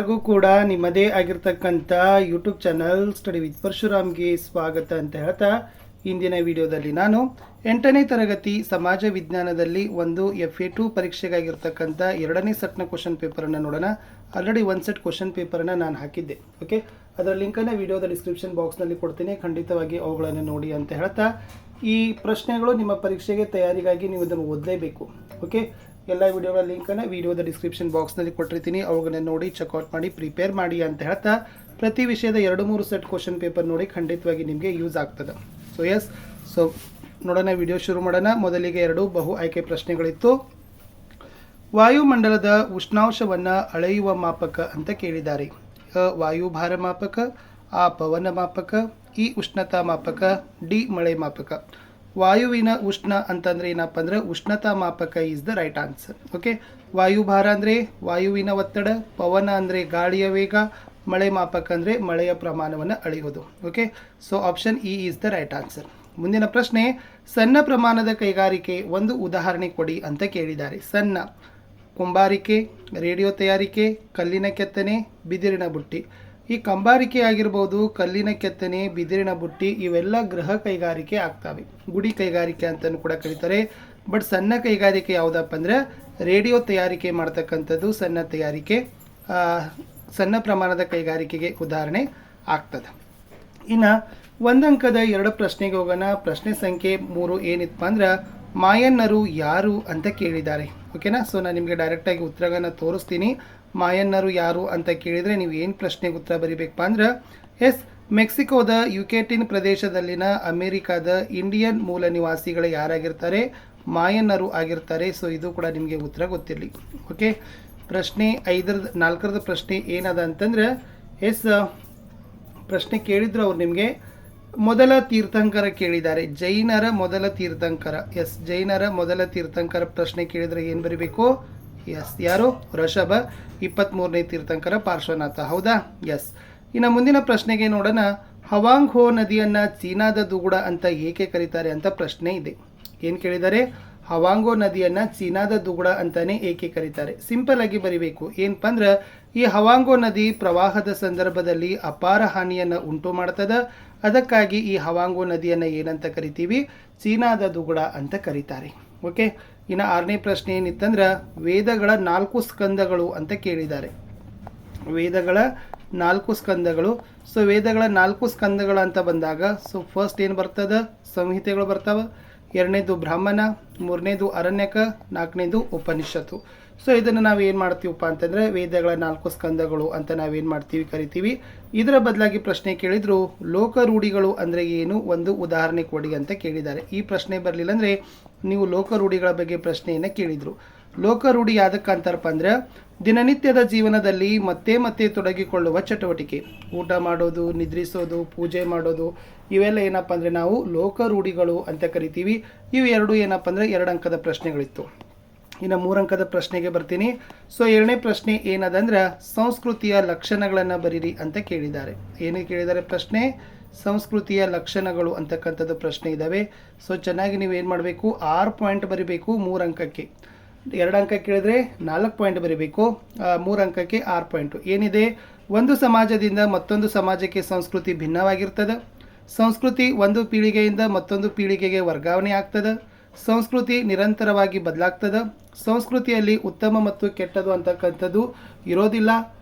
ಹಾಗೂ ಕೂಡ ನಿಮ್ಮದೇ ಆಗಿರ್ತಕ್ಕಂಥ ಯೂಟ್ಯೂಬ್ ಚಾನಲ್ ಸ್ಟಡಿ ವಿತ್ ಪರಶುರಾಮ್ಗೆ ಸ್ವಾಗತ ಅಂತ ಹೇಳ್ತಾ ಇಂದಿನ ವಿಡಿಯೋದಲ್ಲಿ ನಾನು 8ನೇ ತರಗತಿ ಸಮಾಜ ವಿಜ್ಞಾನದಲ್ಲಿ ಒಂದು FA2 ಪರೀಕ್ಷೆಗಾಗಿರ್ತಕ್ಕಂಥ ಎರಡನೇ ಸೆಟ್ನ ಕ್ವಶನ್ ಪೇಪರನ್ನು ನೋಡೋಣ. ಆಲ್ರೆಡಿ ಒಂದು ಸೆಟ್ ಕ್ವಶನ್ ಪೇಪರನ್ನು ನಾನು ಹಾಕಿದ್ದೆ. ಓಕೆ, ಅದರ ಲಿಂಕನ್ನು ವಿಡಿಯೋದ ಡಿಸ್ಕ್ರಿಪ್ಷನ್ ಬಾಕ್ಸ್ನಲ್ಲಿ ಕೊಡ್ತೀನಿ, ಖಂಡಿತವಾಗಿ ಅವುಗಳನ್ನು ನೋಡಿ ಅಂತ ಹೇಳ್ತಾ, ಈ ಪ್ರಶ್ನೆಗಳು ನಿಮ್ಮ ಪರೀಕ್ಷೆಗೆ ತಯಾರಿಗಾಗಿ ನೀವು ಇದನ್ನು ಓದಲೇಬೇಕು. ಓಕೆ, ಎಲ್ಲ ವಿಡಿಯೋಗಳ ಲಿಂಕನ್ನು ವಿಡಿಯೋದ ಡಿಸ್ಕ್ರಿಪ್ಷನ್ ಬಾಕ್ಸ್ನಲ್ಲಿ ಕೊಟ್ಟಿರ್ತೀನಿ, ಅವುಗಳನ್ನ ನೋಡಿ ಚೆಕ್ಔಟ್ ಮಾಡಿ ಪ್ರಿಪೇರ್ ಮಾಡಿ ಅಂತ ಹೇಳ್ತಾ, ಪ್ರತಿ ವಿಷಯದ 2-3 ಸೆಟ್ ಕ್ವಶನ್ ಪೇಪರ್ ನೋಡಿ ಖಂಡಿತವಾಗಿ ನಿಮಗೆ ಯೂಸ್ ಆಗ್ತದೆ. ಸೊ ನೋಡೋಣ, ವಿಡಿಯೋ ಶುರು ಮಾಡೋಣ. ಮೊದಲಿಗೆ 2 ಬಹು ಆಯ್ಕೆ ಪ್ರಶ್ನೆಗಳಿತ್ತು. ವಾಯುಮಂಡಲದ ಉಷ್ಣಾಂಶವನ್ನು ಅಳೆಯುವ ಮಾಪಕ ಅಂತ ಕೇಳಿದ್ದಾರೆ. ವಾಯುಭಾರ ಮಾಪಕ, ಆ ಪವನ ಮಾಪಕ, ಈ ಉಷ್ಣತಾ ಮಾಪಕ, ಡಿ ಮಳೆ ಮಾಪಕ. ವಾಯುವಿನ ಉಷ್ಣ ಅಂತಂದರೆ ಏನಪ್ಪ ಅಂದರೆ ಉಷ್ಣತಾ ಮಾಪಕ is the right answer. Okay, ವಾಯುಭಾರ ಅಂದರೆ ವಾಯುವಿನ ಒತ್ತಡ, ಪವನ ಅಂದರೆ ಗಾಳಿಯ ವೇಗ, ಮಳೆ ಮಾಪಕ ಅಂದರೆ ಮಳೆಯ ಪ್ರಮಾಣವನ್ನು ಅಳೆಯುವುದು. Okay, so option E is the right answer. ಮುಂದಿನ ಪ್ರಶ್ನೆ, ಸಣ್ಣ ಪ್ರಮಾಣದ ಕೈಗಾರಿಕೆ ಒಂದು ಉದಾಹರಣೆ ಕೊಡಿ ಅಂತ ಕೇಳಿದ್ದಾರೆ. ಸಣ್ಣ ಕುಂಬಾರಿಕೆ, ರೇಡಿಯೋ ತಯಾರಿಕೆ, ಕಲ್ಲಿನ ಕೆತ್ತನೆ, ಬಿದಿರಿನ ಬುಟ್ಟಿ. ಈ ಕಂಬಾರಿಕೆ ಆಗಿರ್ಬೋದು, ಕಲ್ಲಿನ ಕೆತ್ತನೆ, ಬಿದಿರಿನ ಬುಟ್ಟಿ ಇವೆಲ್ಲ ಗೃಹ ಕೈಗಾರಿಕೆ ಆಗ್ತವೆ, ಗುಡಿ ಕೈಗಾರಿಕೆ ಅಂತಲೂ ಕೂಡ ಕರೀತಾರೆ. ಬಟ್ ಸಣ್ಣ ಕೈಗಾರಿಕೆ ಯಾವುದಪ್ಪ ಅಂದರೆ ರೇಡಿಯೋ ತಯಾರಿಕೆ ಮಾಡ್ತಕ್ಕಂಥದ್ದು ಸಣ್ಣ ಪ್ರಮಾಣದ ಕೈಗಾರಿಕೆಗೆ ಉದಾಹರಣೆ ಆಗ್ತದೆ. ಇನ್ನು ಒಂದಂಕದ 2 ಪ್ರಶ್ನೆಗೆ ಹೋಗೋಣ. ಪ್ರಶ್ನೆ ಸಂಖ್ಯೆ 3 ಏನಿತ್ತು ಅಂದ್ರೆ ಮಾಯನ್ನರು ಯಾರು ಅಂತ ಕೇಳಿದ್ದಾರೆ. ಓಕೆನಾ, ಸೊ ನಾನು ನಿಮಗೆ ಡೈರೆಕ್ಟಾಗಿ ಉತ್ತರಗಳನ್ನು ತೋರಿಸ್ತೀನಿ. ಮಾಯನ್ನರು ಯಾರು ಅಂತ ಕೇಳಿದರೆ ನೀವು ಏನು ಪ್ರಶ್ನೆಗೆ ಉತ್ತರ ಬರೀಬೇಕಪ್ಪ ಅಂದ್ರೆ ಮೆಕ್ಸಿಕೋದ ಯುಕೇಟಿನ್ ಪ್ರದೇಶದಲ್ಲಿನ ಅಮೇರಿಕಾದ ಇಂಡಿಯನ್ ಮೂಲ ನಿವಾಸಿಗಳು ಯಾರಾಗಿರ್ತಾರೆ? ಮಾಯನ್ನರು ಆಗಿರ್ತಾರೆ. ಸೊ ಇದು ಕೂಡ ನಿಮಗೆ ಉತ್ತರ ಗೊತ್ತಿರಲಿ. ಓಕೆ, ಪ್ರಶ್ನೆ 4ರದ ಪ್ರಶ್ನೆ ಏನದ ಅಂತಂದ್ರೆ ಪ್ರಶ್ನೆ ಕೇಳಿದ್ರು ಅವ್ರು ನಿಮಗೆ ಮೊದಲ ತೀರ್ಥಂಕರ ಕೇಳಿದ್ದಾರೆ. ಜೈನರ ಮೊದಲ ತೀರ್ಥಂಕರ. ಜೈನರ ಮೊದಲ ತೀರ್ಥಂಕರ ಪ್ರಶ್ನೆ ಕೇಳಿದರೆ ಏನು ಬರೀಬೇಕು? ಯಾರು? ಋಷಭ. 23ನೇ ತೀರ್ಥಂಕರ ಪಾರ್ಶ್ವನಾಥ. ಹೌದಾ? ಇನ್ನು ಮುಂದಿನ ಪ್ರಶ್ನೆಗೆ ನೋಡೋಣ. ಹವಾಂಗ್ ಹೋ ನದಿಯನ್ನು ಚೀನಾದ ದುಗುಡ ಅಂತ ಏಕೆ ಕರೀತಾರೆ ಅಂತ ಪ್ರಶ್ನೆ ಇದೆ. ಏನು ಕೇಳಿದ್ದಾರೆ? ಹವಾಂಗೋ ನದಿಯನ್ನು ಚೀನಾದ ದುಗುಡ ಅಂತಾನೆ ಏಕೆ ಕರೀತಾರೆ? ಸಿಂಪಲ್ ಆಗಿ ಬರಿಬೇಕು. ಏನಪ್ಪ ಅಂದ್ರೆ ಈ ಹವಾಂಗೋ ನದಿ ಪ್ರವಾಹದ ಸಂದರ್ಭದಲ್ಲಿ ಅಪಾರ ಹಾನಿಯನ್ನು ಉಂಟು ಮಾಡ್ತದ. ಅದಕ್ಕಾಗಿ ಈ ಹವಾಂಗೋ ನದಿಯನ್ನು ಏನಂತ ಕರಿತೀವಿ? ಚೀನಾದ ದುಗುಡ ಅಂತ ಕರೀತಾರೆ. ಓಕೆ, ಇನ್ನು 6ನೇ ಪ್ರಶ್ನೆ ಏನಿತ್ತಂದ್ರೆ ವೇದಗಳ 4 ಸ್ಕಂದಗಳು ಅಂತ ಕೇಳಿದ್ದಾರೆ. ವೇದಗಳ 4 ಸ್ಕಂದಗಳು. ಸೊ ವೇದಗಳ 4 ಸ್ಕಂದಗಳು ಅಂತ ಬಂದಾಗ ಫಸ್ಟ್ ಏನು ಬರ್ತದೆ? ಸಂಹಿತೆಗಳು ಬರ್ತಾವೆ. 2ನೇದು ಬ್ರಾಹ್ಮಣ, 3ನೇದು ಅರಣ್ಯಕ, 4ನೇದು ಉಪನಿಷತ್ತು. ಸೊ ಇದನ್ನು ನಾವು ಏನು ಮಾಡ್ತೀವಪ್ಪ ಅಂತಂದರೆ ವೇದಗಳ 4 ಸ್ಕಂದಗಳು ಅಂತ ನಾವೇನು ಮಾಡ್ತೀವಿ ಕರಿತೀವಿ. ಇದರ ಬದಲಾಗಿ ಪ್ರಶ್ನೆ ಕೇಳಿದ್ರು ಲೋಕರೂಢಿಗಳು ಅಂದರೆ ಏನು, ಒಂದು ಉದಾಹರಣೆ ಕೊಡಿ ಅಂತ ಕೇಳಿದ್ದಾರೆ. ಈ ಪ್ರಶ್ನೆ ಬರಲಿಲ್ಲ ಅಂದರೆ ನೀವು ಲೋಕರೂಢಿಗಳ ಬಗ್ಗೆ ಪ್ರಶ್ನೆಯನ್ನು ಕೇಳಿದರು. ಲೋಕರೂಢಿ ಯಾವುದಕ್ಕೆ ಅಂತಾರಪ್ಪ ಅಂದ್ರೆ ದಿನನಿತ್ಯದ ಜೀವನದಲ್ಲಿ ಮತ್ತೆ ಮತ್ತೆ ತೊಡಗಿಕೊಳ್ಳುವ ಚಟುವಟಿಕೆ. ಊಟ ಮಾಡೋದು, ನಿದ್ರಿಸೋದು, ಪೂಜೆ ಮಾಡೋದು, ಇವೆಲ್ಲ ಏನಪ್ಪ ಅಂದರೆ ನಾವು ಲೋಕರೂಢಿಗಳು ಅಂತ ಕರಿತೀವಿ. ಇವು 2 ಏನಪ್ಪ ಅಂದರೆ 2 ಅಂಕದ ಪ್ರಶ್ನೆಗಳಿತ್ತು. ಇನ್ನು 3 ಅಂಕದ ಪ್ರಶ್ನೆಗೆ ಬರ್ತೀನಿ. ಸೊ 7ನೇ ಪ್ರಶ್ನೆ ಏನದಂದ್ರೆ ಸಂಸ್ಕೃತಿಯ ಲಕ್ಷಣಗಳನ್ನು ಬರೀರಿ ಅಂತ ಕೇಳಿದ್ದಾರೆ. ಏನು ಕೇಳಿದ್ದಾರೆ ಪ್ರಶ್ನೆ? ಸಂಸ್ಕೃತಿಯ ಲಕ್ಷಣಗಳು ಅಂತಕ್ಕಂಥದ್ದು ಪ್ರಶ್ನೆ ಇದ್ದಾವೆ. ಸೊ ಚೆನ್ನಾಗಿ ನೀವು ಏನು ಮಾಡಬೇಕು? 6 ಪಾಯಿಂಟ್ ಬರೀಬೇಕು 3 ಅಂಕಕ್ಕೆ. 2 ಅಂಕ ಕೇಳಿದ್ರೆ 4 ಪಾಯಿಂಟ್ ಬರೀಬೇಕು, 3 ಅಂಕಕ್ಕೆ 6 ಪಾಯಿಂಟು. ಏನಿದೆ? ಒಂದು ಸಮಾಜದಿಂದ ಮತ್ತೊಂದು ಸಮಾಜಕ್ಕೆ ಸಂಸ್ಕೃತಿ ಭಿನ್ನವಾಗಿರ್ತದೆ. ಸಂಸ್ಕೃತಿ ಒಂದು ಪೀಳಿಗೆಯಿಂದ ಮತ್ತೊಂದು ಪೀಳಿಗೆಗೆ ವರ್ಗಾವಣೆ ಆಗ್ತದೆ. ಸಂಸ್ಕೃತಿ ನಿರಂತರವಾಗಿ ಬದಲಾಗ್ತದೆ. ಸಂಸ್ಕೃತಿಯಲ್ಲಿ ಉತ್ತಮ ಮತ್ತು ಕೆಟ್ಟದು ಅಂತಕ್ಕಂಥದ್ದು ಇರೋದಿಲ್ಲ.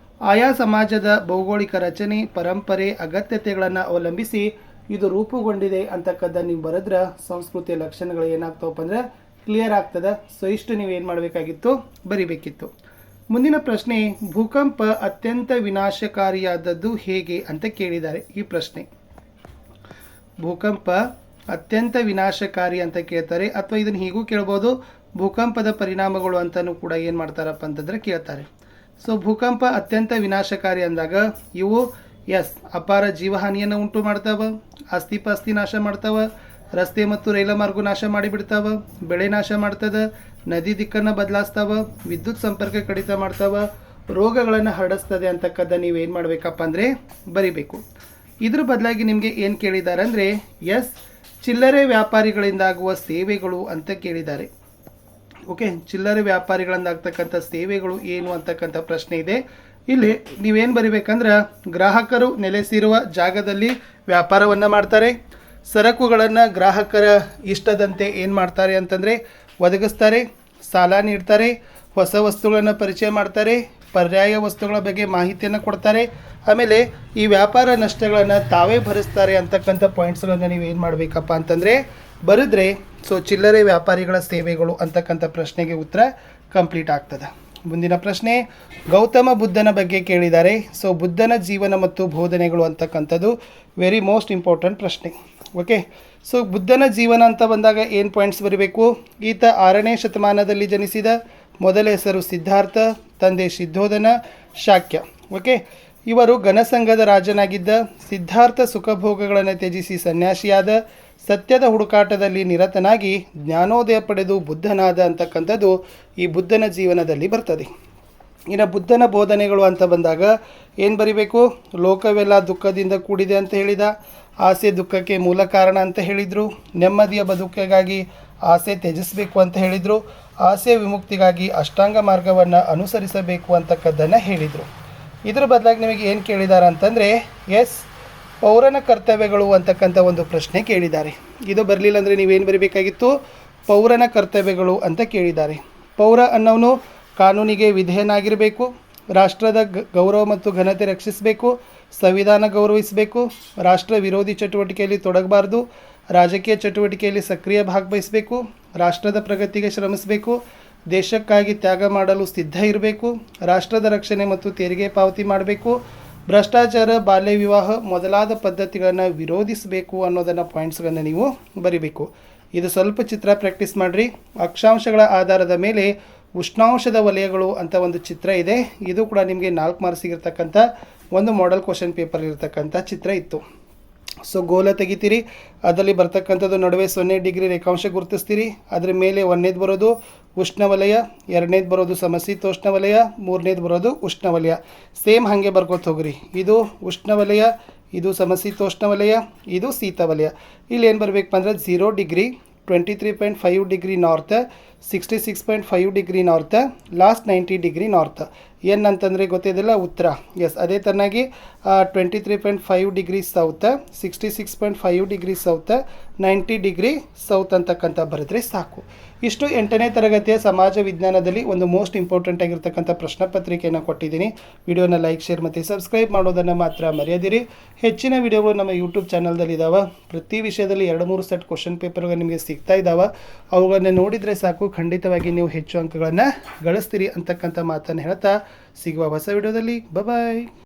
ಆಯಾ ಸಮಾಜದ ಭೌಗೋಳಿಕ ರಚನೆ, ಪರಂಪರೆ, ಅಗತ್ಯತೆಗಳನ್ನು ಅವಲಂಬಿಸಿ ಇದು ರೂಪುಗೊಂಡಿದೆ ಅಂತಕ್ಕಂಥ ನೀವು ಬರೆದ್ರೆ ಸಂಸ್ಕೃತಿಯ ಲಕ್ಷಣಗಳು ಏನಾಗ್ತಾವಪ್ಪ ಅಂದರೆ ಕ್ಲಿಯರ್ ಆಗ್ತದೆ. ಸೊ ಇಷ್ಟು ನೀವೇನು ಮಾಡಬೇಕಾಗಿತ್ತು? ಬರಿಬೇಕಿತ್ತು. ಮುಂದಿನ ಪ್ರಶ್ನೆ, ಭೂಕಂಪ ಅತ್ಯಂತ ವಿನಾಶಕಾರಿಯಾದದ್ದು ಹೇಗೆ ಅಂತ ಕೇಳಿದ್ದಾರೆ. ಈ ಪ್ರಶ್ನೆ ಭೂಕಂಪ ಅತ್ಯಂತ ವಿನಾಶಕಾರಿ ಅಂತ ಕೇಳ್ತಾರೆ, ಅಥವಾ ಇದನ್ನು ಹೀಗೂ ಕೇಳ್ಬೋದು ಭೂಕಂಪದ ಪರಿಣಾಮಗಳು ಅಂತಲೂ ಕೂಡ ಏನು ಮಾಡ್ತಾರಪ್ಪ ಅಂತಂದರೆ ಕೇಳ್ತಾರೆ. ಸೊ ಭೂಕಂಪ ಅತ್ಯಂತ ವಿನಾಶಕಾರಿ ಅಂದಾಗ ಇವು ಅಪಾರ ಜೀವಹಾನಿಯನ್ನು ಉಂಟು ಮಾಡ್ತಾವೆ, ಆಸ್ತಿ ನಾಶ ಮಾಡ್ತಾವೆ, ರಸ್ತೆ ಮತ್ತು ರೈಲು ಮಾರ್ಗ ನಾಶ ಮಾಡಿಬಿಡ್ತಾವೆ, ಬೆಳೆ ನಾಶ ಮಾಡ್ತದೆ, ನದಿ ದಿಕ್ಕನ್ನು ಬದಲಾಯಿಸ್ತಾವೆ, ವಿದ್ಯುತ್ ಸಂಪರ್ಕ ಕಡಿತ ಮಾಡ್ತಾವೆ, ರೋಗಗಳನ್ನು ಹರಡಿಸ್ತದೆ ಅಂತಕ್ಕಂಥ ನೀವೇನು ಮಾಡಬೇಕಪ್ಪ ಅಂದರೆ ಬರಿಬೇಕು. ಇದ್ರ ಬದಲಾಗಿ ನಿಮಗೆ ಏನು ಕೇಳಿದ್ದಾರೆ ಅಂದರೆ ಚಿಲ್ಲರೆ ವ್ಯಾಪಾರಿಗಳಿಂದಾಗುವ ಸೇವೆಗಳು ಅಂತ ಕೇಳಿದ್ದಾರೆ. ಓಕೆ, ಚಿಲ್ಲರೆ ವ್ಯಾಪಾರಿಗಳಿಂದಾಗ್ತಕ್ಕಂಥ ಸೇವೆಗಳು ಏನು ಅಂತಕ್ಕಂಥ ಪ್ರಶ್ನೆ ಇದೆ. ಇಲ್ಲಿ ನೀವೇನು ಬರಿಬೇಕಂದ್ರೆ ಗ್ರಾಹಕರು ನೆಲೆಸಿರುವ ಜಾಗದಲ್ಲಿ ವ್ಯಾಪಾರವನ್ನು ಮಾಡ್ತಾರೆ. ಸರಕುಗಳನ್ನು ಗ್ರಾಹಕರ ಇಷ್ಟದಂತೆ ಏನು ಮಾಡ್ತಾರೆ ಅಂತಂದರೆ ಒದಗಿಸ್ತಾರೆ, ಸಾಲ ನೀಡ್ತಾರೆ, ಹೊಸ ವಸ್ತುಗಳನ್ನು ಪರಿಚಯ ಮಾಡ್ತಾರೆ, ಪರ್ಯಾಯ ವಸ್ತುಗಳ ಬಗ್ಗೆ ಮಾಹಿತಿಯನ್ನು ಕೊಡ್ತಾರೆ. ಆಮೇಲೆ ಈ ವ್ಯಾಪಾರ ನಷ್ಟಗಳನ್ನು ತಾವೇ ಭರಿಸ್ತಾರೆ ಅಂತಕ್ಕಂಥ ಪಾಯಿಂಟ್ಸ್ಗಳನ್ನು ನೀವು ಏನು ಮಾಡಬೇಕಪ್ಪ ಅಂತಂದರೆ ಬರೆದ್ರೆ ಚಿಲ್ಲರೆ ವ್ಯಾಪಾರಿಗಳ ಸೇವೆಗಳು ಅಂತಕ್ಕಂಥ ಪ್ರಶ್ನೆಗೆ ಉತ್ತರ ಕಂಪ್ಲೀಟ್ ಆಗ್ತದೆ. ಮುಂದಿನ ಪ್ರಶ್ನೆ ಗೌತಮ ಬುದ್ಧನ ಬಗ್ಗೆ ಕೇಳಿದ್ದಾರೆ. ಬುದ್ಧನ ಜೀವನ ಮತ್ತು ಬೋಧನೆಗಳು ಅಂತಕ್ಕಂಥದ್ದು ವೆರಿ ಮೋಸ್ಟ್ ಇಂಪಾರ್ಟೆಂಟ್ ಪ್ರಶ್ನೆ. ಓಕೆ, ಬುದ್ಧನ ಜೀವನ ಅಂತ ಬಂದಾಗ ಏನು ಪಾಯಿಂಟ್ಸ್ ಬರಬೇಕು? ಈತ 6ನೇ ಶತಮಾನದಲ್ಲಿ ಜನಿಸಿದ. ಮೊದಲ ಹೆಸರು ಸಿದ್ಧಾರ್ಥ, ತಂದೆ ಸಿದ್ಧೋಧನ, ಶಾಕ್ಯ. ಓಕೆ, ಇವರು ಘನಸಂಘದ ರಾಜನಾಗಿದ್ದ. ಸಿದ್ಧಾರ್ಥ ಸುಖಭೋಗಗಳನ್ನು ತ್ಯಜಿಸಿ ಸನ್ಯಾಸಿಯಾದ. ಸತ್ಯದ ಹುಡುಕಾಟದಲ್ಲಿ ನಿರತನಾಗಿ ಜ್ಞಾನೋದಯ ಪಡೆದು ಬುದ್ಧನಾದ ಅಂತಕ್ಕಂಥದ್ದು ಈ ಬುದ್ಧನ ಜೀವನದಲ್ಲಿ ಬರ್ತದೆ. ಇನ್ನು ಬುದ್ಧನ ಬೋಧನೆಗಳು ಅಂತ ಬಂದಾಗ ಏನು ಬರಿಬೇಕು? ಲೋಕವೆಲ್ಲ ದುಃಖದಿಂದ ಕೂಡಿದೆ ಅಂತ ಹೇಳಿದ. ಆಸೆ ದುಃಖಕ್ಕೆ ಮೂಲ ಕಾರಣ ಅಂತ ಹೇಳಿದರು. ನೆಮ್ಮದಿಯ ಬದುಕಿಗಾಗಿ ಆಸೆ ತ್ಯಜಿಸಬೇಕು ಅಂತ ಹೇಳಿದರು. ಆಸೆ ವಿಮುಕ್ತಿಗಾಗಿ ಅಷ್ಟಾಂಗ ಮಾರ್ಗವನ್ನು ಅನುಸರಿಸಬೇಕು ಅಂತಕ್ಕದ್ದನ್ನು ಹೇಳಿದರು. ಇದರ ಬದಲಾಗಿ ನಿಮಗೆ ಏನು ಕೇಳಿದ್ದಾರೆ ಅಂತಂದರೆ ಪೌರನ ಕರ್ತವ್ಯಗಳು ಅಂತಕ್ಕಂಥ ಒಂದು ಪ್ರಶ್ನೆ ಕೇಳಿದ್ದಾರೆ. ಇದು ಬರಲಿಲ್ಲ ಅಂದರೆ ನೀವೇನು ಬರೀಬೇಕಾಗಿತ್ತು? ಪೌರನ ಕರ್ತವ್ಯಗಳು ಅಂತ ಕೇಳಿದ್ದಾರೆ. ಪೌರ ಅನ್ನೋನು ಕಾನೂನಿಗೆ ವಿಧೇಯನಾಗಿರಬೇಕು, ರಾಷ್ಟ್ರದ ಗೌರವ ಮತ್ತು ಘನತೆ ರಕ್ಷಿಸಬೇಕು, ಸಂವಿಧಾನ ಗೌರವಿಸಬೇಕು, ರಾಷ್ಟ್ರ ವಿರೋಧಿ ಚಟುವಟಿಕೆಯಲ್ಲಿ ತೊಡಗಬಾರ್ದು, ರಾಜಕೀಯ ಚಟುವಟಿಕೆಯಲ್ಲಿ ಸಕ್ರಿಯ ಭಾಗವಹಿಸಬೇಕು, ರಾಷ್ಟ್ರದ ಪ್ರಗತಿಗೆ ಶ್ರಮಿಸಬೇಕು, ದೇಶಕ್ಕಾಗಿ ತ್ಯಾಗ ಮಾಡಲು ಸಿದ್ಧ ಇರಬೇಕು, ರಾಷ್ಟ್ರದ ರಕ್ಷಣೆ ಮತ್ತು ತೆರಿಗೆ ಪಾವತಿ ಮಾಡಬೇಕು, ಭ್ರಷ್ಟಾಚಾರ, ಬಾಲ್ಯ ವಿವಾಹ ಮೊದಲಾದ ಪದ್ಧತಿಗಳನ್ನು ವಿರೋಧಿಸಬೇಕು ಅನ್ನೋದನ್ನು ಪಾಯಿಂಟ್ಸ್ಗಳನ್ನು ನೀವು ಬರಿಬೇಕು. ಇದು ಸ್ವಲ್ಪ ಚಿತ್ರ ಪ್ರಾಕ್ಟೀಸ್ ಮಾಡಿರಿ. ಅಕ್ಷಾಂಶಗಳ ಆಧಾರದ ಮೇಲೆ ಉಷ್ಣಾಂಶದ ವಲಯಗಳು ಅಂತ ಒಂದು ಚಿತ್ರ ಇದೆ. ಇದು ಕೂಡ ನಿಮಗೆ 4 ಮಾರ್ಕ್ಸಿಗಿರ್ತಕ್ಕಂಥ ಒಂದು ಮಾಡೆಲ್ ಕ್ವಶನ್ ಪೇಪರ್ ಇರತಕ್ಕಂಥ ಚಿತ್ರ ಇತ್ತು. ಗೋಲ ತೆಗಿತೀರಿ, ಅದರಲ್ಲಿ ಬರ್ತಕ್ಕಂಥದ್ದು ನಡುವೆ 0 ಡಿಗ್ರಿ ರೇಖಾಂಶ ಗುರುತಿಸ್ತೀರಿ. ಅದರ ಮೇಲೆ 1ನೇದು ಬರೋದು ಉಷ್ಣವಲಯ, 2ನೇದು ಬರೋದು ಸಮಶೀತೋಷ್ಣ ವಲಯ, 3ನೇದು ಬರೋದು ಉಷ್ಣವಲಯ. ಸೇಮ್ ಹಾಗೆ ಬರ್ಕೋತ ಹೋಗ್ರಿ. ಇದು ಉಷ್ಣವಲಯ, ಇದು ಸಮಶೀತೋಷ್ಣ ವಲಯ, ಇದು ಶೀತ ವಲಯ. ಇಲ್ಲಿ ಏನು ಬರಬೇಕಪ್ಪ ಅಂದರೆ 0 degree, 23.5 degree north, 66.5 degree north, last 90 degree north. ಏನು ಅಂತಂದರೆ ಗೊತ್ತಿದೆಯಲ್ಲ ಉತ್ತರ. ಅದೇ ಥರನಾಗಿ 23.5 degree south, 66.5 degree south, 90 degree south ಅಂತಕ್ಕಂಥ ಬರೆದ್ರೆ ಸಾಕು. ಇಷ್ಟು 8ನೇ ತರಗತಿಯ ಸಮಾಜ ವಿಜ್ಞಾನದಲ್ಲಿ ಒಂದು ಮೋಸ್ಟ್ ಇಂಪಾರ್ಟೆಂಟ್ ಆಗಿರ್ತಕ್ಕಂಥ ಪ್ರಶ್ನೆ ಪತ್ರಿಕೆಯನ್ನು ಕೊಟ್ಟಿದ್ದೀನಿ. ವಿಡಿಯೋನ ಲೈಕ್, ಶೇರ್ ಮತ್ತು ಸಬ್ಸ್ಕ್ರೈಬ್ ಮಾಡೋದನ್ನು ಮಾತ್ರ ಮರೆಯದಿರಿ. ಹೆಚ್ಚಿನ ವಿಡಿಯೋಗಳು ನಮ್ಮ ಯೂಟ್ಯೂಬ್ ಚಾನಲ್ದಲ್ಲಿ ಇದ್ದಾವೆ. ಪ್ರತಿ ವಿಷಯದಲ್ಲಿ 2-3 ಸೆಟ್ ಕ್ವಶನ್ ಪೇಪರ್ಗಳು ನಿಮಗೆ ಸಿಗ್ತಾ ಇದ್ದಾವೆ. ಅವುಗಳನ್ನು ನೋಡಿದರೆ ಸಾಕು, ಖಂಡಿತವಾಗಿ ನೀವು ಹೆಚ್ಚು ಅಂಕಗಳನ್ನು ಗಳಿಸ್ತೀರಿ ಅಂತಕ್ಕಂಥ ಮಾತನ್ನು ಹೇಳ್ತಾ ಸಿಗುವ ಹೊಸ ವಿಡಿಯೋದಲ್ಲಿ ಬಾಯ್.